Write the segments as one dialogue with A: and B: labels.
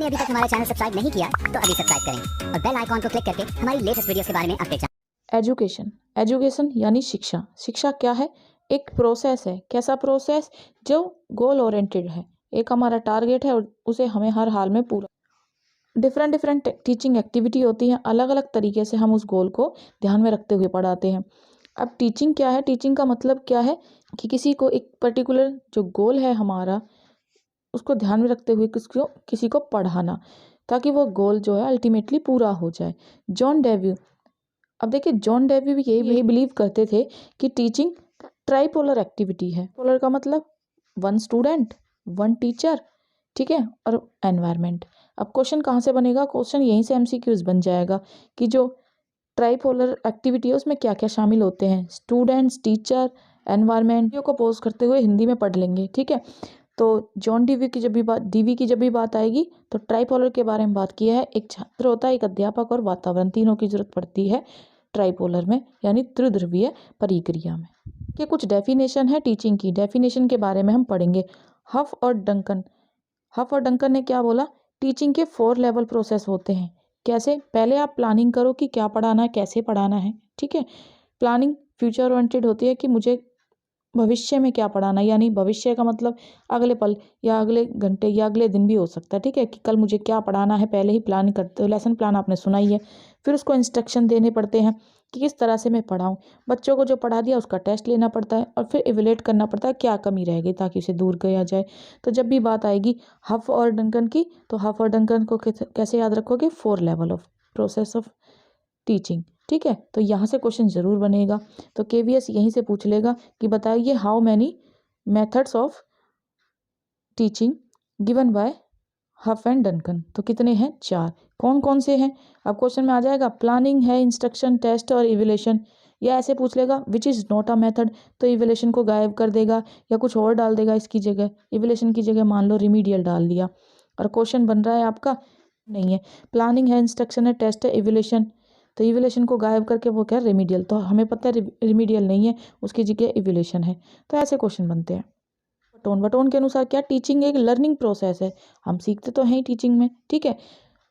A: आपने अभी तक हमारा चैनल सब्सक्राइब नहीं किया तो अभी सब्सक्राइब करें और बेल आइकॉन को क्लिक करके हमारी लेटेस्ट वीडियोस के बारे में अपडेट जानें।
B: एजुकेशन एजुकेशन यानी शिक्षा। शिक्षा क्या है? एक प्रोसेस है। कैसा प्रोसेस? जो गोल ओरिएंटेड है। एक हमारा टारगेट है और उसे हमें हर हाल में पूरा। डिफरेंट डिफरेंट टीचिंग एक्टिविटी होती हैं। अलग अलग तरीके से हम उस गोल को ध्यान में रखते हुए पढ़ाते हैं। अब टीचिंग क्या है? टीचिंग का मतलब क्या है कि किसी को एक पर्टिकुलर जो गोल है हमारा, उसको ध्यान में रखते हुए किसी को पढ़ाना, ताकि वो गोल जो है अल्टीमेटली पूरा हो जाए। जॉन डेव्यू। अब देखिए, जॉन डेवी भी यही बिलीव करते थे कि टीचिंग ट्राइपोलर एक्टिविटी है। पोलर का मतलब वन स्टूडेंट, वन टीचर, ठीक है, और एनवायरनमेंट। अब क्वेश्चन कहाँ से बनेगा? क्वेश्चन यहीं से एमसीक्यूज बन जाएगा कि जो ट्राइपोलर एक्टिविटी है उसमें क्या क्या शामिल होते हैं। स्टूडेंट्स, टीचर, एनवायरनमेंट को पोज करते हुए हिंदी में पढ़ लेंगे, ठीक है। तो जॉन डीवी की जब भी बात आएगी तो ट्राइपोलर के बारे में बात किया है। एक छात्र होता है, एक अध्यापक और वातावरण, तीनों की जरूरत पड़ती है ट्राइपोलर में, यानी त्रिध्रुवीय परिक्रिया में। ये कुछ डेफिनेशन है टीचिंग की। डेफिनेशन के बारे में हम पढ़ेंगे। हफ और डंकन ने क्या बोला? टीचिंग के 4 लेवल प्रोसेस होते हैं। कैसे? पहले आप प्लानिंग करो कि क्या पढ़ाना है, कैसे पढ़ाना है, ठीक है। प्लानिंग फ्यूचर ओरिएंटेड होती है कि मुझे भविष्य में क्या पढ़ाना है, यानी भविष्य का मतलब अगले पल या अगले घंटे या अगले दिन भी हो सकता है, ठीक है, कि कल मुझे क्या पढ़ाना है पहले ही प्लान करते हो। लेसन प्लान आपने सुना ही है। फिर उसको इंस्ट्रक्शन देने पड़ते हैं कि किस तरह से मैं पढ़ाऊँ। बच्चों को जो पढ़ा दिया उसका टेस्ट लेना पड़ता है और फिर इवेल्युएट करना पड़ता है क्या कमी रह गई ताकि उसे दूर किया जाए। तो जब भी बात आएगी हफ और डंकन की, तो हफ और डंकन को कैसे याद रखोगे? 4 level of process of teaching, ठीक है। तो यहाँ से क्वेश्चन जरूर बनेगा। तो केवीएस यहीं से पूछ लेगा कि बताइए how many methods of teaching given by Hough and Duncan. तो कितने हैं? 4। कौन कौन से हैं? अब क्वेश्चन में आ जाएगा प्लानिंग है, इंस्ट्रक्शन, टेस्ट और इवेल्युएशन। या ऐसे पूछ लेगा which is not a method, तो इवेल्युएशन को गायब कर देगा या कुछ और डाल देगा इसकी जगह। इवेल्युएशन की जगह मान लो रिमीडियल डाल दिया और क्वेश्चन बन रहा है आपका नहीं है। प्लानिंग है, इंस्ट्रक्शन है, टेस्ट है, इवेल्युएशन, तो इवेल्युएशन को गायब करके वो क्या? रिमीडियल। तो हमें पता है रिमीडियल नहीं है, उसकी जगह इवेल्युएशन है। तो ऐसे क्वेश्चन बनते हैं। बटोन के अनुसार क्या? टीचिंग एक लर्निंग प्रोसेस है। हम सीखते तो हैं ही टीचिंग में, ठीक है,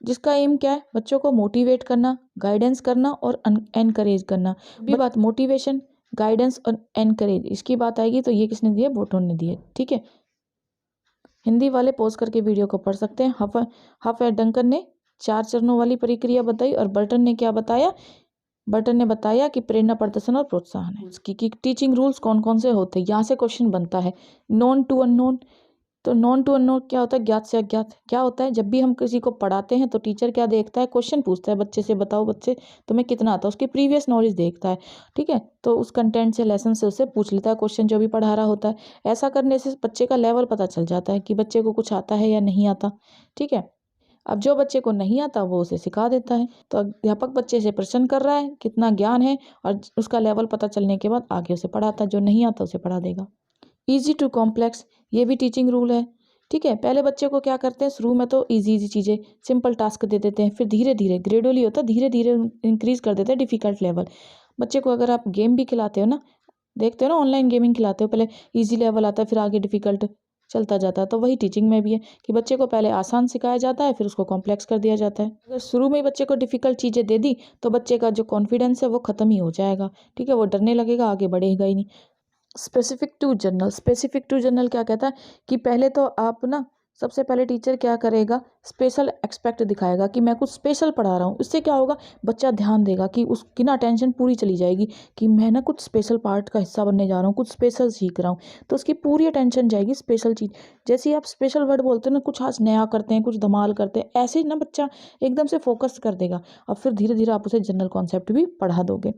B: जिसका एम क्या है? बच्चों को मोटिवेट करना, गाइडेंस करना और एनकरेज करना। भी बात मोटिवेशन, गाइडेंस और एनकरेज, इसकी बात आएगी तो ये किसने दिए? बोटोन ने दिए, ठीक है। हिंदी वाले पॉज करके वीडियो को पढ़ सकते हैं। हफ एंड डंकन ने 4 चरणों वाली प्रक्रिया बताई और बर्टन ने क्या बताया? बर्टन ने बताया कि प्रेरणा, प्रदर्शन और प्रोत्साहन है कि टीचिंग रूल्स कौन कौन से होते हैं। यहाँ से क्वेश्चन बनता है। नॉन टू अननोन, तो नॉन टू अननोन क्या होता है? ज्ञात से अज्ञात। क्या होता है? जब भी हम किसी को पढ़ाते हैं तो टीचर क्या देखता है? क्वेश्चन पूछता है बच्चे से, बताओ बच्चे तुम्हें कितना आता है, उसकी प्रीवियस नॉलेज देखता है, ठीक है। तो उस कंटेंट से, लेसन से उससे पूछ लेता है क्वेश्चन जो भी पढ़ा रहा होता है। ऐसा करने से बच्चे का लेवल पता चल जाता है कि बच्चे को कुछ आता है या नहीं आता, ठीक है। अब जो बच्चे को नहीं आता वो उसे सिखा देता है। तो अध्यापक बच्चे से प्रश्न कर रहा है कितना ज्ञान है और उसका लेवल पता चलने के बाद आगे उसे पढ़ाता है। जो नहीं आता उसे पढ़ा देगा। ईजी टू कॉम्प्लेक्स, ये भी टीचिंग रूल है, ठीक है। पहले बच्चे को क्या करते हैं? शुरू में तो इजी चीज़ें, सिंपल टास्क दे देते हैं, फिर धीरे धीरे ग्रेजुअली होता है, धीरे धीरे इंक्रीज कर देते हैं डिफिकल्ट लेवल। बच्चे को अगर आप गेम भी खिलाते हो ना, देखते हो ना, ऑनलाइन गेमिंग खिलाते हो, पहले इजी लेवल आता है फिर आगे डिफिकल्ट चलता जाता है। तो वही टीचिंग में भी है कि बच्चे को पहले आसान सिखाया जाता है, फिर उसको कॉम्प्लेक्स कर दिया जाता है। अगर शुरू में ही बच्चे को डिफिकल्ट चीज़ें दे दी तो बच्चे का जो कॉन्फिडेंस है वो खत्म ही हो जाएगा, ठीक है, वो डरने लगेगा, आगे बढ़ेगा ही नहीं। स्पेसिफिक टू जनरल क्या कहता है कि पहले तो आप ना, सबसे पहले टीचर क्या करेगा? स्पेशल एक्सपेक्ट दिखाएगा कि मैं कुछ स्पेशल पढ़ा रहा हूँ। इससे क्या होगा? बच्चा ध्यान देगा कि उसकी ना अटेंशन पूरी चली जाएगी कि मैं ना कुछ स्पेशल पार्ट का हिस्सा बनने जा रहा हूँ, कुछ स्पेशल सीख रहा हूँ। तो उसकी पूरी अटेंशन जाएगी स्पेशल चीज़। जैसे ही आप स्पेशल वर्ड बोलते हैं ना, कुछ आज नया करते हैं, कुछ धमाल करते हैं, ऐसे ही ना बच्चा एकदम से फोकस कर देगा और फिर धीरे धीरे आप उसे जनरल कॉन्सेप्ट भी पढ़ा दोगे।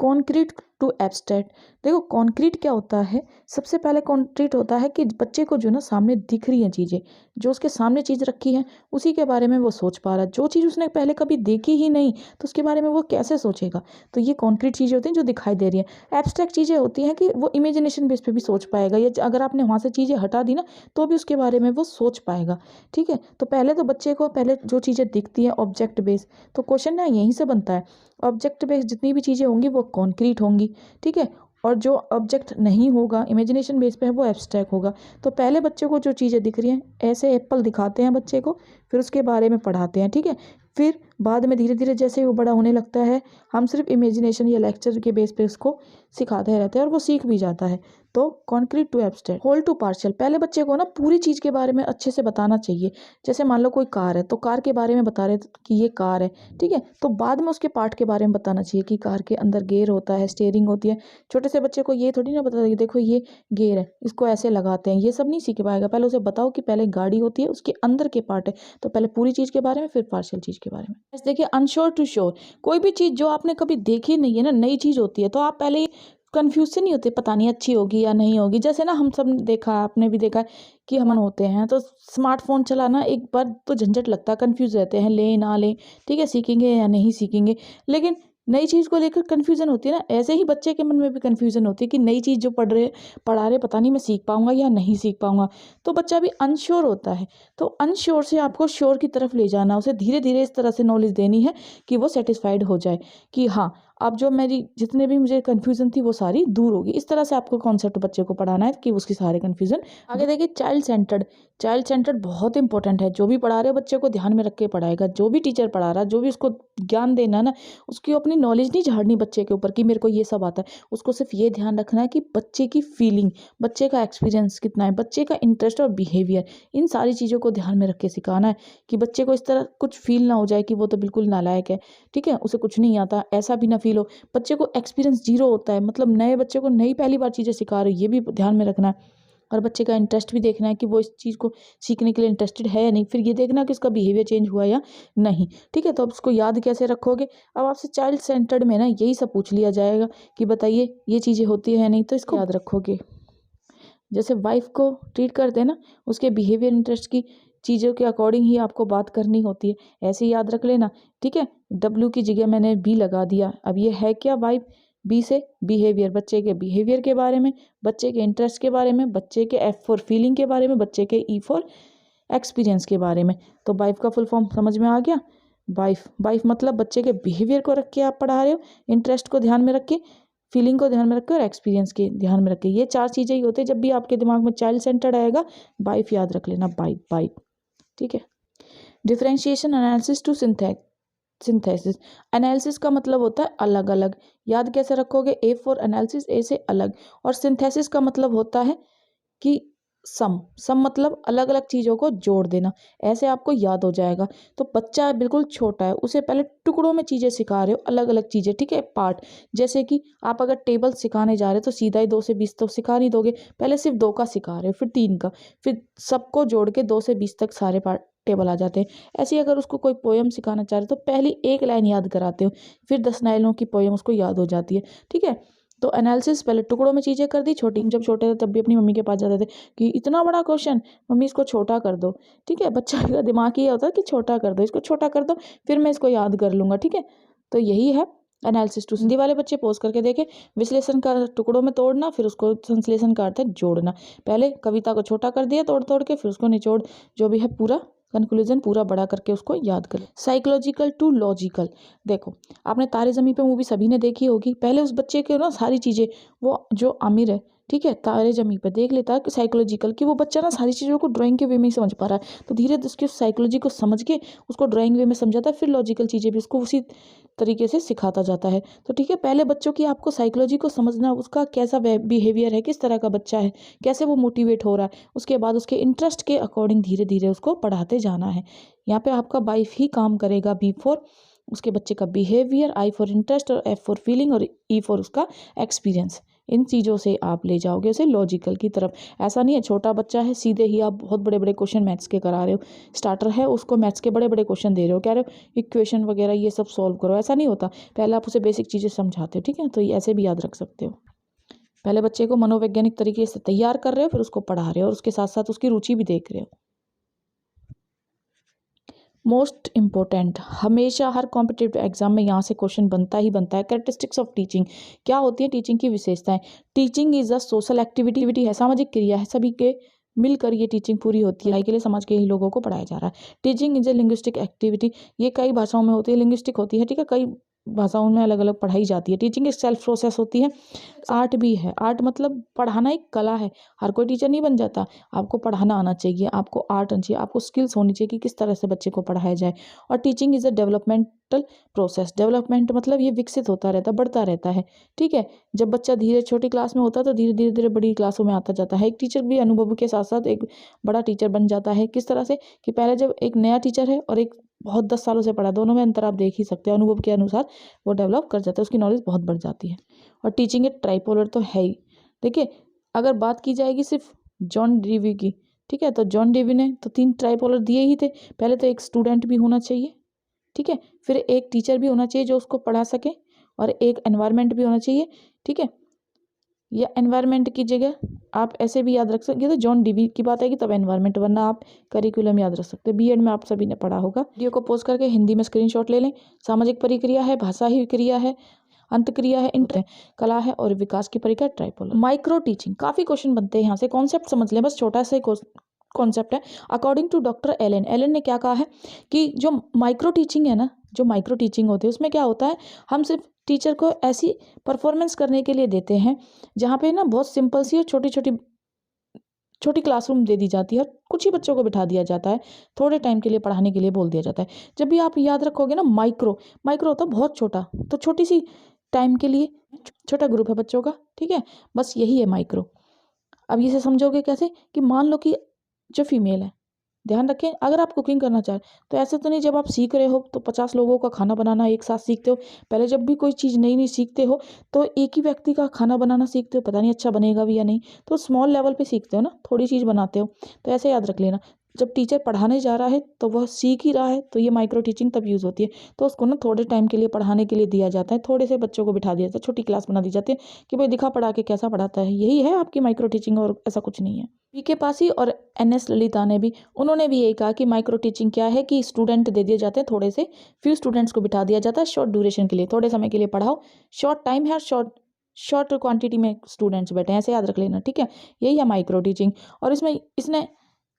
B: कॉन्क्रीट टू एब्स्ट्रैक्ट, देखो कॉन्क्रीट क्या होता है? सबसे पहले कॉन्क्रीट होता है कि बच्चे को जो ना सामने दिख रही हैं चीज़ें, जो उसके सामने चीज़ रखी है उसी के बारे में वो सोच पा रहा है। जो चीज़ उसने पहले कभी देखी ही नहीं तो उसके बारे में वो कैसे सोचेगा? तो ये कॉन्क्रीट चीज़ें होती हैं जो दिखाई दे रही हैं। एब्स्ट्रैक्ट चीज़ें होती हैं कि वो इमेजिनेशन बेस पे भी सोच पाएगा, या अगर आपने वहाँ से चीज़ें हटा दी ना तो भी उसके बारे में वो सोच पाएगा, ठीक है। तो पहले तो बच्चे को पहले जो चीज़ें दिखती हैं ऑब्जेक्ट बेस, तो क्वेश्चन ना यहीं से बनता है। ऑब्जेक्ट बेस जितनी भी चीज़ें होंगी वो कॉन्क्रीट होंगी, ठीक है। और जो ऑब्जेक्ट नहीं होगा इमेजिनेशन बेस पे है वो एब्स्ट्रैक्ट होगा। तो पहले बच्चे को जो चीज़ें दिख रही हैं, ऐसे एप्पल दिखाते हैं बच्चे को, फिर उसके बारे में पढ़ाते हैं, ठीक है। फिर बाद में धीरे धीरे जैसे वो बड़ा होने लगता है, हम सिर्फ इमेजिनेशन या लेक्चर के बेस पे उसको सिखाते रहते हैं और वो सीख भी जाता है। तो concrete to abstract, whole to partial. पहले बच्चे को ना पूरी चीज़ के बारे में अच्छे से बताना चाहिए। जैसे मान लो कोई कार है, तो कार के बारे में बता रहे कि ये कार है, ठीक है। तो बाद में उसके पार्ट के बारे में बताना चाहिए कि कार के अंदर गियर होता है, स्टीयरिंग होती है। छोटे से बच्चे को ये थोड़ी ना बता देखो ये गियर है, इसको ऐसे लगाते हैं, ये सब नहीं सीख पाएगा। पहले उसे बताओ कि पहले गाड़ी होती है, उसके अंदर के पार्ट है। तो पहले पूरी चीज़ के बारे में, फिर पार्शियल चीज़ के बारे में। जैसे देखिए अनश्योर टू श्योर, कोई भी चीज़ जो आपने कभी देखी नहीं है ना, नई चीज़ होती है, तो आप पहले कन्फ्यूज से नहीं होते, पता नहीं अच्छी होगी या नहीं होगी। जैसे ना हम सब ने देखा है, आपने भी देखा है कि हम होते हैं तो स्मार्टफोन चलाना एक बार तो झंझट लगता है, कन्फ्यूज रहते हैं लें ना लें, ठीक है, सीखेंगे या नहीं सीखेंगे। लेकिन नई चीज़ को लेकर कन्फ्यूज़न होती है ना, ऐसे ही बच्चे के मन में भी कन्फ्यूज़न होती है कि नई चीज़ जो पढ़ा रहे पता नहीं मैं सीख पाऊंगा या नहीं सीख पाऊंगा। तो बच्चा भी अनश्योर होता है। तो अनश्योर से आपको श्योर की तरफ ले जाना, उसे धीरे धीरे इस तरह से नॉलेज देनी है कि वो सेटिस्फाइड हो जाए कि हाँ, अब जो मेरी जितने भी मुझे कन्फ्यूज़न थी वो सारी दूर होगी। इस तरह से आपको कॉन्सेप्ट बच्चे को पढ़ाना है कि उसकी सारे कन्फ्यूज़न। आगे देखिए चाइल्ड सेंटर्ड। चाइल्ड सेंटर्ड बहुत इंपॉर्टेंट है। जो भी पढ़ा रहे हो बच्चे को ध्यान में रख के पढ़ाएगा। जो भी टीचर पढ़ा रहा है, जो भी उसको ज्ञान देना ना, उसकी अपनी नॉलेज नहीं झाड़नी बच्चे के ऊपर कि मेरे को ये सब आता है। उसको सिर्फ ये ध्यान रखना है कि बच्चे की फीलिंग, बच्चे का एक्सपीरियंस कितना है, बच्चे का इंटरेस्ट और बिहेवियर, इन सारी चीज़ों को ध्यान में रख के सिखाना है कि बच्चे को इस तरह कुछ फील ना हो जाए कि वो तो बिल्कुल नालायक है, ठीक है, उसे कुछ नहीं आता, ऐसा भी ना फील हो। बच्चे को एक्सपीरियंस जीरो होता है, मतलब नए बच्चे को नई पहली बार चीज़ें सिखा रहे हो, ये भी ध्यान में रखना है। और बच्चे का इंटरेस्ट भी देखना है कि वो इस चीज़ को सीखने के लिए इंटरेस्टेड है या नहीं। फिर ये देखना कि उसका बिहेवियर चेंज हुआ या नहीं, ठीक है। तो अब उसको याद कैसे रखोगे? अब आपसे चाइल्ड सेंटर्ड में ना यही सब पूछ लिया जाएगा कि बताइए ये चीज़ें होती है या नहीं, तो इसको याद रखोगे। जैसे वाइफ को ट्रीट करते हैं ना, उसके बिहेवियर इंटरेस्ट की चीज़ों के अकॉर्डिंग ही आपको बात करनी होती है। ऐसे ही याद रख लेना, ठीक है। डब्ल्यू की जगह मैंने बी लगा दिया। अब ये है क्या वाइफ? बी से बिहेवियर, बच्चे के बिहेवियर के बारे में, बच्चे के इंटरेस्ट के बारे में, बच्चे के एफ फॉर फीलिंग के बारे में, बच्चे के ई फॉर एक्सपीरियंस के बारे में। तो वाइफ का फुल फॉर्म समझ में आ गया? वाइफ मतलब बच्चे के बिहेवियर को रख के आप पढ़ा रहे हो, इंटरेस्ट को ध्यान में रख के, फीलिंग को ध्यान में रख के और एक्सपीरियंस के ध्यान में रख के। ये चार चीज़ें ही होती है। जब भी आपके दिमाग में चाइल्ड सेंटर्ड आएगा, वाइफ याद रख लेना, वाइफ, ठीक है। Differentiation analysis to synthesis. Analysis का मतलब होता है अलग अलग। याद कैसे रखोगे? ए फॉर एनालिसिस, ए से अलग। और सिंथेसिस का मतलब होता है कि सम मतलब अलग अलग चीज़ों को जोड़ देना। ऐसे आपको याद हो जाएगा। तो बच्चा बिल्कुल छोटा है, उसे पहले टुकड़ों में चीज़ें सिखा रहे हो, अलग अलग चीज़ें, ठीक है, पार्ट। जैसे कि आप अगर टेबल सिखाने जा रहे हो तो सीधा ही 2 से 20 तो सिखा नहीं दोगे। पहले सिर्फ 2 का सिखा रहे हो, फिर 3 का, फिर सबको जोड़ के 2 से 20 तक सारे पार्ट टेबल आ जाते हैं। ऐसे ही अगर उसको कोई पोयम सिखाना चाह रहे हो तो पहली 1 लाइन याद कराते हो, फिर 10 लाइनों की पोयम उसको याद हो जाती है, ठीक है। तो एनालिसिस पहले टुकड़ों में चीज़ें कर दी छोटी। जब छोटे थे तब भी अपनी मम्मी के पास जाते थे कि इतना बड़ा क्वेश्चन, मम्मी इसको छोटा कर दो, ठीक है। बच्चा का दिमाग ये होता है कि छोटा कर दो, इसको छोटा कर दो, फिर मैं इसको याद कर लूँगा, ठीक है। तो यही है एनालिसिस टू। हिंदी वाले बच्चे पोज करके देखें। विश्लेषण का टुकड़ों में तोड़ना, फिर उसको संश्लेषण का अर्थ है जोड़ना। पहले कविता को छोटा कर दिया तोड़ तोड़ के, फिर उसको निचोड़ जो भी है पूरा कंक्लूजन पूरा बड़ा करके उसको याद कर। Psychological to logical. देखो, आपने तारे ज़मीं पे मूवी सभी ने देखी होगी। पहले उस बच्चे के ना सारी चीज़ें, वो जो आमिर है, ठीक है, तारे ज़मीं पे देख लेता है कि साइकोलॉजिकल, कि वो बच्चा ना सारी चीज़ों को ड्राइंग के वे में ही समझ पा रहा है। तो धीरे उसकी साइकोलॉजी को समझ के उसको ड्राइंग वे में समझाता है, फिर लॉजिकल चीज़ें भी उसको उसी तरीके से सिखाता जाता है। तो ठीक है, पहले बच्चों की आपको साइकोलॉजी को समझना, उसका कैसा बिहेवियर है, किस तरह का बच्चा है, कैसे वो मोटिवेट हो रहा है, उसके बाद उसके इंटरेस्ट के अकॉर्डिंग धीरे धीरे उसको पढ़ाते जाना है। यहाँ पे आपका वाइफ ही काम करेगा। बी फॉर उसके बच्चे का बिहेवियर, आई फॉर इंटरेस्ट और एफ फॉर फीलिंग और ई फॉर उसका एक्सपीरियंस। इन चीज़ों से आप ले जाओगे उसे लॉजिकल की तरफ। ऐसा नहीं है छोटा बच्चा है सीधे ही आप बहुत बड़े बड़े क्वेश्चन मैथ्स के करा रहे हो, स्टार्टर है उसको मैथ्स के बड़े बड़े क्वेश्चन दे रहे हो, कह रहे हो इक्वेशन वगैरह ये सब सॉल्व करो, ऐसा नहीं होता। पहले आप उसे बेसिक चीज़ें समझाते हो, ठीक है। तो ये ऐसे भी याद रख सकते हो। पहले बच्चे को मनोवैज्ञानिक तरीके से तैयार कर रहे हो, फिर उसको पढ़ा रहे हो और उसके साथ साथ उसकी रुचि भी देख रहे हो। मोस्ट इम्पोर्टेंट, हमेशा हर कॉम्पिटिटिव एग्जाम में यहाँ से क्वेश्चन बनता ही बनता है। कैरेक्टरिस्टिक्स ऑफ टीचिंग, क्या होती है टीचिंग की विशेषताएं? Teaching is a social activity है, सामाजिक क्रिया है, सभी के मिलकर ये टीचिंग पूरी होती है, के लिए समाज के ही लोगों को पढ़ाया जा रहा है। Teaching is a linguistic activity, ये कई भाषाओं में होती है, लिंग्विस्टिक होती है, ठीक है, कई भाषाओं में अलग अलग पढ़ाई जाती है। टीचिंग एक सेल्फ प्रोसेस होती है। आर्ट भी है। आर्ट मतलब पढ़ाना एक कला है। हर कोई टीचर नहीं बन जाता। आपको पढ़ाना आना चाहिए, आपको आर्ट आना चाहिए, आपको स्किल्स होनी चाहिए कि किस तरह से बच्चे को पढ़ाया जाए। और teaching is a developmental process. Development मतलब ये विकसित होता रहता है, बढ़ता रहता है। ठीक है, जब बच्चा धीरे छोटी क्लास में होता है तो धीरे धीरे धीरे बड़ी क्लासों में आता जाता है। एक टीचर भी अनुभव के साथ साथ एक बड़ा टीचर बन जाता है। किस तरह से कि पहले जब एक नया टीचर है और एक बहुत 10 सालों से पढ़ा, दोनों में अंतर आप देख ही सकते हैं। अनुभव के अनुसार वो डेवलप कर जाता है, उसकी नॉलेज बहुत बढ़ जाती है। और टीचिंग एक ट्राइपोलर तो है ही। देखिए, अगर बात की जाएगी सिर्फ जॉन डीवी की, ठीक है, तो जॉन डीवी ने तो 3 ट्राइपोलर दिए ही थे। पहले तो एक स्टूडेंट भी होना चाहिए, ठीक है, फिर एक टीचर भी होना चाहिए जो उसको पढ़ा सके, और एक एनवायरनमेंट भी होना चाहिए। ठीक है, या एनवायरनमेंट की जगह आप ऐसे भी याद रख सकते हैं, तो जॉन डीवी की बात आएगी तब एनवायरनमेंट, वरना आप करिकुलम याद रख सकते हैं। बीएड में आप सभी ने पढ़ा होगा। वीडियो को पोस्ट करके हिंदी में स्क्रीनशॉट ले लें। सामाजिक परिक्रिया है, भाषा ही क्रिया है, अंत क्रिया है, इंटर कला है, और विकास की परिक्रिया ट्राइपोलर। माइक्रो टीचिंग, काफ़ी क्वेश्चन बनते हैं यहाँ से। कॉन्सेप्ट समझ लें, बस छोटा सा कॉन्सेप्ट है। अकॉर्डिंग टू डॉक्टर एलन ने क्या कहा है कि जो माइक्रो टीचिंग है ना, जो माइक्रो टीचिंग होती है उसमें क्या होता है, हम सिर्फ टीचर को ऐसी परफॉर्मेंस करने के लिए देते हैं जहाँ पे ना बहुत सिंपल सी और छोटी क्लासरूम दे दी जाती है, और कुछ ही बच्चों को बिठा दिया जाता है, थोड़े टाइम के लिए पढ़ाने के लिए बोल दिया जाता है। जब भी आप याद रखोगे ना, माइक्रो होता है बहुत छोटा, तो छोटी सी टाइम के लिए छोटा ग्रुप है बच्चों का, ठीक है, बस यही है माइक्रो। अब इसे समझोगे कैसे कि मान लो कि जो फीमेल है, ध्यान रखें, अगर आप कुकिंग करना चाहें तो ऐसे तो नहीं जब आप सीख रहे हो तो 50 लोगों का खाना बनाना एक साथ सीखते हो। पहले जब भी कोई चीज़ नई नई सीखते हो तो एक ही व्यक्ति का खाना बनाना सीखते हो, पता नहीं अच्छा बनेगा भी या नहीं, तो स्मॉल लेवल पे सीखते हो ना, थोड़ी चीज़ बनाते हो। तो ऐसे याद रख लेना, जब टीचर पढ़ाने जा रहा है तो वह सीख ही रहा है, तो ये माइक्रो टीचिंग तब यूज़ होती है। तो उसको ना थोड़े टाइम के लिए पढ़ाने के लिए दिया जाता है, थोड़े से बच्चों को बिठा दिया जाता है, छोटी क्लास बना दी जाती है कि भाई दिखा पढ़ा के कैसा पढ़ाता है। यही है आपकी माइक्रो टीचिंग, और ऐसा कुछ नहीं है। पीके पासी और एनएस ललिता ने भी, उन्होंने भी यही कहा कि माइक्रो टीचिंग क्या है कि स्टूडेंट दे दिए जाते हैं, थोड़े से फ्यू स्टूडेंट्स को बिठा दिया जाता है शॉर्ट ड्यूरेशन के लिए, थोड़े समय के लिए पढ़ाओ, शॉर्ट टाइम है, शॉर्ट क्वांटिटी में स्टूडेंट्स बैठे हैं, ऐसे याद रख लेना, ठीक है। यही है माइक्रो टीचिंग। और इसने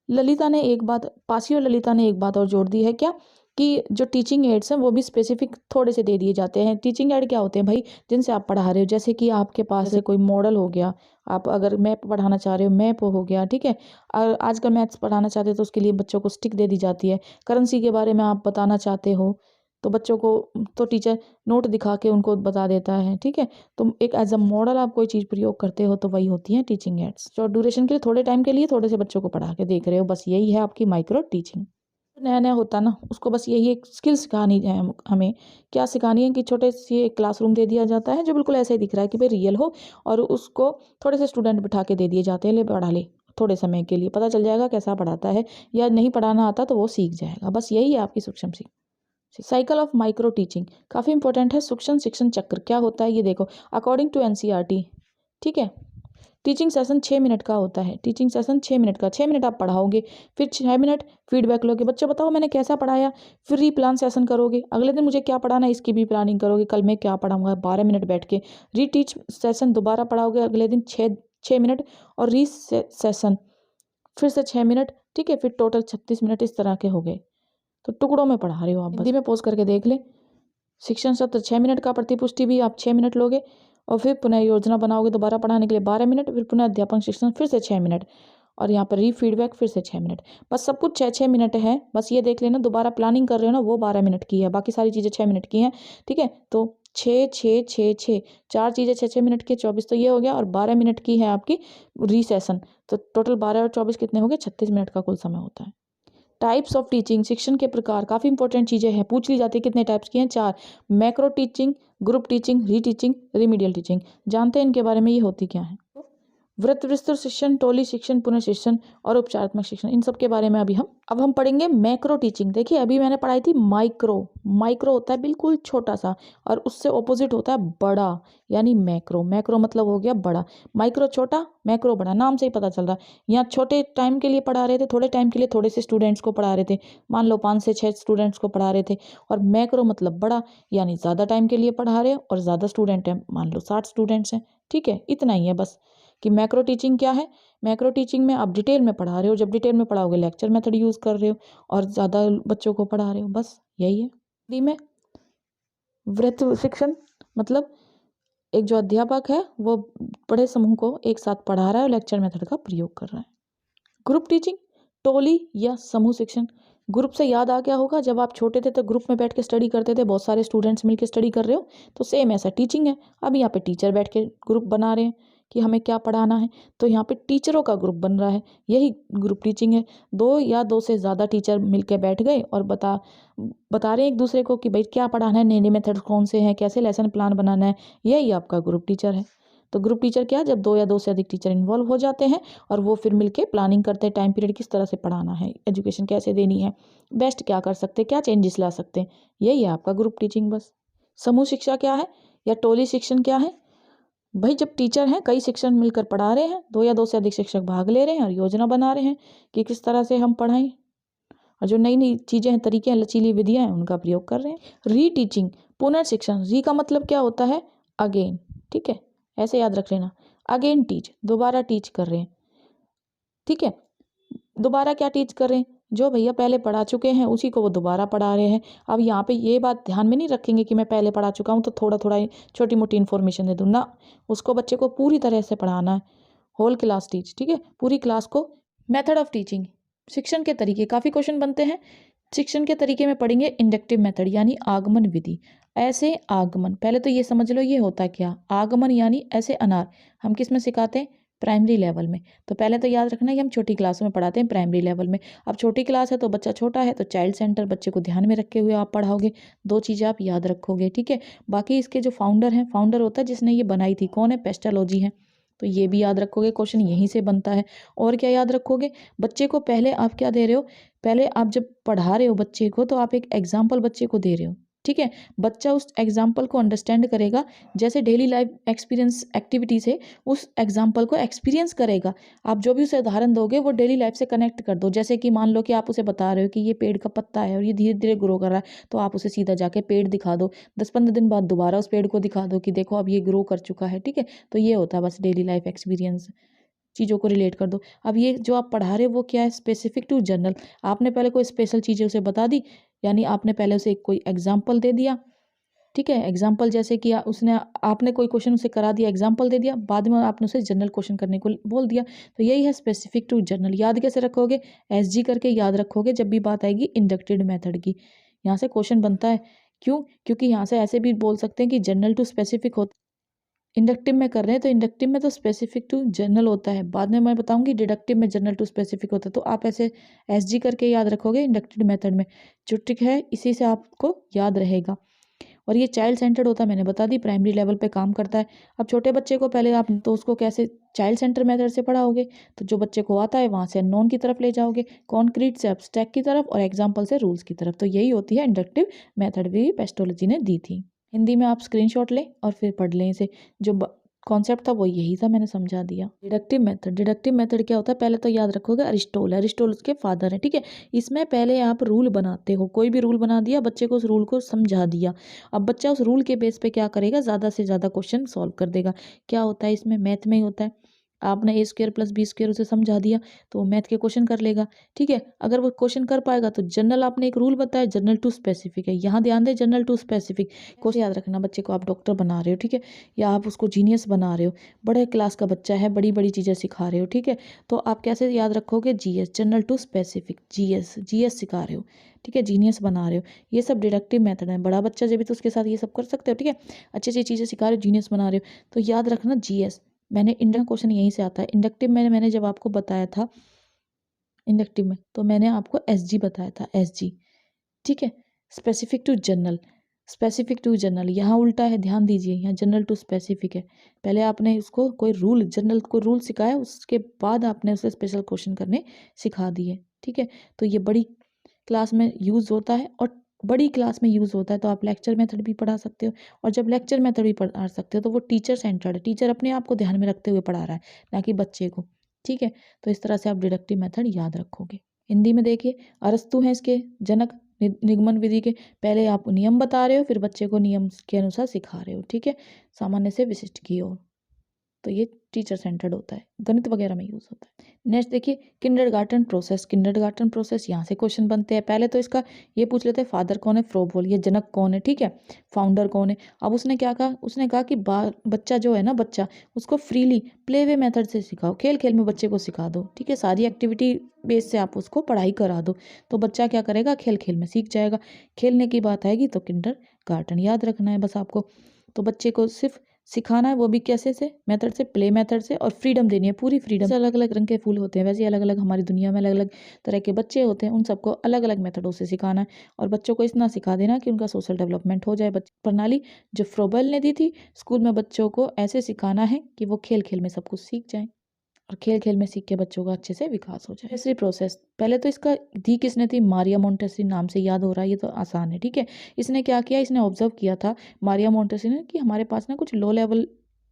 B: पासी और ललिता ने एक बात और जोड़ दी है, क्या कि जो टीचिंग एड्स हैं वो भी स्पेसिफिक थोड़े से दे दिए जाते हैं। टीचिंग एड क्या होते हैं भाई, जिनसे आप पढ़ा रहे हो, जैसे कि आपके पास कोई मॉडल हो गया, आप अगर मैप पढ़ाना चाह रहे हो, मैप हो गया, ठीक है। और आजकल मैथ्स पढ़ाना चाहते हो तो उसके लिए बच्चों को स्टिक दे दी जाती है। करेंसी के बारे में आप बताना चाहते हो तो बच्चों को तो टीचर नोट दिखा के उनको बता देता है, ठीक है। तो एक एज अ मॉडल आप कोई चीज़ प्रयोग करते हो तो वही होती है टीचिंग एड्स। शॉर्ट ड्यूरेशन के लिए, थोड़े टाइम के लिए, थोड़े से बच्चों को पढ़ा के देख रहे हो, बस यही है आपकी माइक्रो टीचिंग। नया नया होता ना, उसको बस यही एक स्किल सिखानी है हमें। क्या सिखानी है कि छोटे से एक क्लासरूम दे दिया जाता है जो बिल्कुल ऐसे ही दिख रहा है कि भाई रियल हो, और उसको थोड़े से स्टूडेंट बिठा के दे दिए जाते हैं, ले पढ़ा ले थोड़े समय के लिए, पता चल जाएगा कैसा पढ़ाता है, या नहीं पढ़ाना आता तो वो सीख जाएगा, बस यही है आपकी सूक्ष्म सीख। साइकिल ऑफ माइक्रो टीचिंग काफ़ी इंपॉर्टेंट है। सूक्ष्म शिक्षण चक्र क्या होता है ये देखो, अकॉर्डिंग टू एनसीईआरटी, ठीक है। टीचिंग सेशन 6 मिनट का होता है। टीचिंग सेशन 6 मिनट का, 6 मिनट आप पढ़ाओगे, फिर 6 मिनट फीडबैक लोगे, बच्चों बताओ मैंने कैसा पढ़ाया, फिर रीप्लान सेशन करोगे, अगले दिन मुझे क्या पढ़ाना है इसकी भी प्लानिंग करोगे, कल मैं क्या पढ़ाऊंगा, 12 मिनट बैठ के रीटीच सेशन दोबारा पढ़ाओगे अगले दिन 6 मिनट, और री सेशन फिर से 6 मिनट, ठीक है, फिर टोटल 36 मिनट इस तरह के हो गए। तो टुकड़ों में पढ़ा रहे हो आप, हिंदी में पोस्ट करके देख ले। शिक्षण सत्र 6 मिनट का, प्रतिपुष्टि भी आप 6 मिनट लोगे, और फिर पुनः योजना बनाओगे दोबारा पढ़ाने के लिए 12 मिनट, फिर पुनः अध्यापन शिक्षण फिर से 6 मिनट, और यहाँ पर री फीडबैक फिर से 6 मिनट। बस सब कुछ 6-6 मिनट है, बस ये देख लेना। दोबारा प्लानिंग कर रहे हो ना, वो 12 मिनट की है, बाकी सारी चीज़ें 6 मिनट की हैं, ठीक है। तो 6-6-6-6 चार चीज़ें 6-6 मिनट की, 24 तो ये हो गया, और 12 मिनट की है आपकी री सेशन, तो टोटल 12 और 24 कितने हो गए, 36 मिनट का कुल समय होता है। टाइप्स ऑफ टीचिंग, शिक्षण के प्रकार, काफ़ी इंपॉर्टेंट चीज़ें हैं, पूछ ली जाती है कितने टाइप्स की हैं, 4। मैक्रो टीचिंग, ग्रुप टीचिंग, री टीचिंग, रिमीडियल टीचिंग। जानते हैं इनके बारे में, ये होती क्या है। वृत्त विस्तृत शिक्षण, टोली शिक्षण, पुनः शिक्षण और उपचारात्मक शिक्षण, इन सब के बारे में अब हम पढ़ेंगे मैक्रो टीचिंग। देखिए अभी मैंने पढ़ाई थी माइक्रो होता है बिल्कुल छोटा सा, और उससे ऑपोजिट होता है बड़ा, यानी मैक्रो मतलब हो गया बड़ा, माइक्रो छोटा, मैक्रो बड़ा, नाम से ही पता चल रहा है। यहाँ छोटे टाइम के लिए पढ़ा रहे थे, थोड़े टाइम के लिए थोड़े से स्टूडेंट्स को पढ़ा रहे थे, मान लो 5 से 6 स्टूडेंट्स को पढ़ा रहे थे। और मैक्रो मतलब बड़ा, यानी ज़्यादा टाइम के लिए पढ़ा रहे हैं और ज़्यादा स्टूडेंट हैं, मान लो 60 स्टूडेंट्स हैं, ठीक है। इतना ही है बस कि मैक्रो टीचिंग क्या है। मैक्रो टीचिंग में आप डिटेल में पढ़ा रहे हो, जब डिटेल में पढ़ाओगे लेक्चर मेथड यूज़ कर रहे हो और ज़्यादा बच्चों को पढ़ा रहे हो, बस यही है। हिंदी में वृत्त शिक्षण मतलब एक जो अध्यापक है वो बड़े समूह को एक साथ पढ़ा रहा है और लेक्चर मेथड का प्रयोग कर रहा है। ग्रुप टीचिंग, टोली या समूह शिक्षण। ग्रुप से याद आ गया होगा, जब आप छोटे थे तो ग्रुप में बैठ के स्टडी करते थे, बहुत सारे स्टूडेंट्स मिलकर स्टडी कर रहे हो, तो सेम ऐसा टीचिंग है। अब यहाँ पे टीचर बैठ के ग्रुप बना रहे हैं कि हमें क्या पढ़ाना है, तो यहाँ पे टीचरों का ग्रुप बन रहा है, यही ग्रुप टीचिंग है। दो या दो से ज़्यादा टीचर मिलकर बैठ गए और बता रहे हैं एक दूसरे को कि भाई क्या पढ़ाना है, नए नए मेथड्स कौन से हैं, कैसे लेसन प्लान बनाना है, यही आपका ग्रुप टीचर है। तो ग्रुप टीचर क्या, जब दो या दो से अधिक टीचर इन्वॉल्व हो जाते हैं और वो फिर मिलके प्लानिंग करते हैं, टाइम पीरियड किस तरह से पढ़ाना है, एजुकेशन कैसे देनी है, बेस्ट क्या कर सकते हैं, क्या चेंजेस ला सकते हैं, यही है आपका ग्रुप टीचिंग बस। समूह शिक्षा क्या है या टोली शिक्षण क्या है? भाई जब टीचर हैं, कई शिक्षक मिलकर पढ़ा रहे हैं, दो या दो से अधिक शिक्षक भाग ले रहे हैं और योजना बना रहे हैं कि किस तरह से हम पढ़ाएं, और जो नई नई चीज़ें हैं, तरीके हैं, लचीली विधियां हैं, उनका प्रयोग कर रहे हैं। री टीचिंग, पुनर्शिक्षण। री का मतलब क्या होता है? अगेन, ठीक है, ऐसे याद रख लेना। अगेन टीच, दोबारा टीच कर रहे हैं, ठीक है। दोबारा क्या टीच कर रहे हैं? जो भैया पहले पढ़ा चुके हैं उसी को वो दोबारा पढ़ा रहे हैं। अब यहाँ पे ये बात ध्यान में नहीं रखेंगे कि मैं पहले पढ़ा चुका हूँ तो थोड़ा थोड़ा छोटी मोटी इन्फॉर्मेशन दे दूँ ना, उसको बच्चे को पूरी तरह से पढ़ाना है, होल क्लास टीच, ठीक है, पूरी क्लास को। मेथड ऑफ टीचिंग, शिक्षण के तरीके, काफ़ी क्वेश्चन बनते हैं। शिक्षण के तरीके में पढ़ेंगे इंडक्टिव मेथड यानी आगमन विधि। ऐसे आगमन, पहले तो ये समझ लो ये होता है क्या, आगमन यानी ऐसे अनार हम किस में सिखाते हैं? प्राइमरी लेवल में। तो पहले तो याद रखना कि हम छोटी क्लासों में पढ़ाते हैं, प्राइमरी लेवल में। अब छोटी क्लास है तो बच्चा छोटा है तो चाइल्ड सेंटर, बच्चे को ध्यान में रखे हुए आप पढ़ाओगे। दो चीज़ें आप याद रखोगे, ठीक है। बाकी इसके जो फाउंडर हैं, फाउंडर होता है जिसने ये बनाई थी, कौन है? पेस्टालॉजी है, तो ये भी याद रखोगे, क्वेश्चन यहीं से बनता है। और क्या याद रखोगे? बच्चे को पहले आप क्या दे रहे हो? पहले आप जब पढ़ा रहे हो बच्चे को तो आप एक एग्जाम्पल बच्चे को दे रहे हो, ठीक है। बच्चा उस एग्जाम्पल को अंडरस्टैंड करेगा, जैसे डेली लाइफ एक्सपीरियंस एक्टिविटी से उस एग्जाम्पल को एक्सपीरियंस करेगा। आप जो भी उसे उदाहरण दोगे वो डेली लाइफ से कनेक्ट कर दो। जैसे कि मान लो कि आप उसे बता रहे हो कि ये पेड़ का पत्ता है और ये धीरे धीरे ग्रो कर रहा है, तो आप उसे सीधा जाके पेड़ दिखा दो। 10-15 दिन बाद दोबारा उस पेड़ को दिखा दो कि देखो अब ये ग्रो कर चुका है, ठीक है। तो ये होता है बस डेली लाइफ एक्सपीरियंस, चीज़ों को रिलेट कर दो। अब ये जो आप पढ़ा रहे हो वो क्या है? Specific to general. आपने पहले कोई स्पेशल चीज़ें उसे बता दी, यानी आपने पहले उसे कोई एग्जाम्पल दे दिया, ठीक है। एग्जाम्पल जैसे कि उसने आपने कोई क्वेश्चन उसे करा दिया, एग्जाम्पल दे दिया, बाद में आपने उसे जनरल क्वेश्चन करने को बोल दिया, तो यही है स्पेसिफिक टू जनरल। याद कैसे रखोगे? SG करके याद रखोगे जब भी बात आएगी इंडक्टेड मेथड की। यहाँ से क्वेश्चन बनता है, क्यों? क्योंकि यहाँ से ऐसे भी बोल सकते हैं कि जनरल टू स्पेसिफिक होता, इंडक्टिव में कर रहे हैं तो इंडक्टिव में तो स्पेसिफिक टू जनरल होता है, बाद में मैं बताऊंगी डिडक्टिव में जनरल टू स्पेसिफिक होता है। तो आप ऐसे SG करके याद रखोगे इंडक्टेड मेथड में, जो ट्रिक है इसी से आपको याद रहेगा। और ये चाइल्ड सेंटर्ड होता है, मैंने बता दी, प्राइमरी लेवल पे काम करता है। अब छोटे बच्चे को पहले आप तो उसको कैसे चाइल्ड सेंटर मेथड से पढ़ाओगे, तो जो बच्चे को आता है वहाँ से नॉन की तरफ ले जाओगे, कॉन्क्रीट से एब्स्ट्रैक्ट की तरफ और एग्जाम्पल से रूल्स की तरफ। तो यही होती है इंडक्टिव मेथड, भी पेस्टोलॉजी ने दी थी। हिंदी में आप स्क्रीनशॉट लें और फिर पढ़ लें इसे, जो कॉन्सेप्ट था वो यही था, मैंने समझा दिया। डिडक्टिव मेथड, डिडक्टिव मेथड क्या होता है? पहले तो याद रखोगे अरिस्टोल, अरिस्टोल उसके फादर है, ठीक है। इसमें पहले आप रूल बनाते हो, कोई भी रूल बना दिया, बच्चे को उस रूल को समझा दिया। अब बच्चा उस रूल के बेस पे क्या करेगा? ज़्यादा से ज़्यादा क्वेश्चन सॉल्व कर देगा। क्या होता है इसमें? मैथ में ही होता है। आपने A² + B² उसे समझा दिया तो वो मैथ के क्वेश्चन कर लेगा, ठीक है। अगर वो क्वेश्चन कर पाएगा तो जनरल, आपने एक रूल बताया जनरल टू स्पेसिफिक है, यहाँ ध्यान दे, जनरल टू स्पेसिफिक क्वेश्चन याद रखना। बच्चे को आप डॉक्टर बना रहे हो, ठीक है, या आप उसको जीनियस बना रहे हो, बड़े क्लास का बच्चा है, बड़ी बड़ी चीज़ें सिखा रहे हो, ठीक है। तो आप कैसे याद रखोगे? GS, general to specific, GS सिखा रहे हो, ठीक है, जीनियस बना रहे हो। ये सब डिडक्टिव मेथड है। बड़ा बच्चा जब भी तो उसके साथ ये सब कर सकते हो, ठीक है। अच्छी अच्छी चीज़ें सिखा रहे हो, जीनियस बना रहे हो, तो याद रखना GS। मैंने इंडक्टिव क्वेश्चन यहीं से आता है। इंडक्टिव में मैंने जब आपको बताया था इंडक्टिव में, तो मैंने आपको SG बताया था, SG, ठीक है। Specific to general, specific to general, यहाँ उल्टा है, ध्यान दीजिए, यहाँ जनरल टू स्पेसिफिक है। पहले आपने उसको कोई रूल, जनरल को रूल सिखाया, उसके बाद आपने उसे स्पेशल क्वेश्चन करने सिखा दिए, ठीक है। तो ये बड़ी क्लास में यूज़ होता है, और बड़ी क्लास में यूज़ होता है तो आप लेक्चर मेथड भी पढ़ा सकते हो, और जब लेक्चर मेथड भी पढ़ा सकते हो तो वो टीचर सेंटर्ड है, टीचर अपने आप को ध्यान में रखते हुए पढ़ा रहा है, ना कि बच्चे को, ठीक है। तो इस तरह से आप डिडक्टिव मेथड याद रखोगे। हिंदी में देखिए, अरस्तु हैं इसके जनक, निगमन विधि के। पहले आप नियम बता रहे हो, फिर बच्चे को नियम के अनुसार सिखा रहे हो, ठीक है, सामान्य से विशिष्ट की ओर। तो ये टीचर सेंटर्ड होता है, गणित वगैरह में यूज़ होता है। नेक्स्ट देखिए किंडरगार्टन प्रोसेस। किंडरगार्टन प्रोसेस, यहाँ से क्वेश्चन बनते हैं। पहले तो इसका ये पूछ लेते हैं फादर कौन है, फ्रोबोल, ये जनक कौन है, ठीक है, फाउंडर कौन है। अब उसने क्या कहा, उसने कहा कि बच्चा जो है ना, बच्चा उसको फ्रीली प्ले वे मेथड से सिखाओ, खेल खेल में बच्चे को सिखा दो, ठीक है, सारी एक्टिविटी बेस से आप उसको पढ़ाई करा दो, तो बच्चा क्या करेगा, खेल खेल में सीख जाएगा। खेलने की बात आएगी तो किंडरगार्टन याद रखना है बस आपको। तो बच्चे को सिर्फ सिखाना है, वो भी कैसे से, मेथड से, प्ले मेथड से, और फ्रीडम देनी है, पूरी फ्रीडम। जैसे अलग अलग रंग के फूल होते हैं, वैसे अलग अलग हमारी दुनिया में अलग अलग तरह के बच्चे होते हैं, उन सबको अलग अलग मेथडों से सिखाना है। और बच्चों को इतना सिखा देना कि उनका सोशल डेवलपमेंट हो जाए। प्रणाली जो फ्रोबेल ने दी थी, स्कूल में बच्चों को ऐसे सिखाना है कि वो खेल खेल में सब कुछ सीख जाए, और खेल खेल में सीख के बच्चों का अच्छे से विकास हो जाए। तीसरी प्रोसेस, पहले तो इसका दी किसने थी, मारिया मोंटेसरी, नाम से याद हो रहा है, ये तो आसान है, ठीक है। इसने क्या किया, इसने ऑब्जर्व किया था मारिया मोंटेसरी ने कि हमारे पास ना कुछ लो लेवल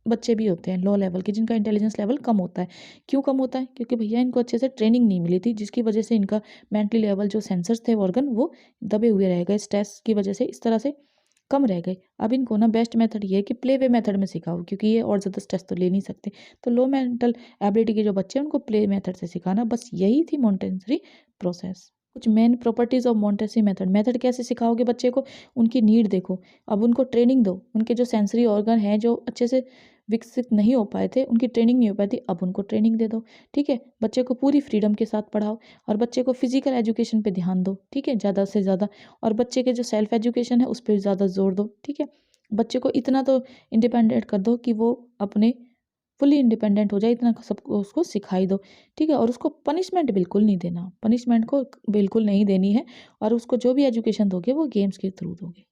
B: बच्चे भी होते हैं, लो लेवल के, जिनका इंटेलिजेंस लेवल कम होता है। क्यों कम होता है, क्योंकि भैया इनको अच्छे से ट्रेनिंग नहीं मिली थी, जिसकी वजह से इनका मेंटली लेवल, जो सेंसर्स थे ऑर्गन, वो दबे हुए रह गए, स्ट्रेस की वजह से इस तरह से कम रह गए। अब इनको ना बेस्ट मेथड ये है कि प्ले वे मेथड में सिखाओ, क्योंकि ये और ज़्यादा स्ट्रेस तो ले नहीं सकते। तो लो मेंटल एबिलिटी के जो बच्चे हैं उनको प्ले मेथड से सिखाना, बस यही थी मोंटेसरी प्रोसेस। कुछ main properties of Montessori method. Method कैसे सिखाओगे बच्चे को, उनकी नीड देखो, अब उनको ट्रेनिंग दो, उनके जो सेंसरी ऑर्गन हैं जो अच्छे से विकसित नहीं हो पाए थे, उनकी ट्रेनिंग नहीं हो पाई थी, अब उनको ट्रेनिंग दे दो, ठीक है। बच्चे को पूरी फ्रीडम के साथ पढ़ाओ, और बच्चे को फिजिकल एजुकेशन पे ध्यान दो, ठीक है, ज़्यादा से ज़्यादा, और बच्चे के जो सेल्फ एजुकेशन है उस पर ज़्यादा जोर दो, ठीक है। बच्चे को इतना तो इंडिपेंडेंट कर दो कि वो अपने फुली इंडिपेंडेंट हो जाए, इतना सब उसको सिखाई दो, ठीक है। और उसको पनिशमेंट बिल्कुल नहीं देना, पनिशमेंट को बिल्कुल नहीं देनी है, और उसको जो भी एजुकेशन दोगे वो गेम्स के थ्रू दोगे।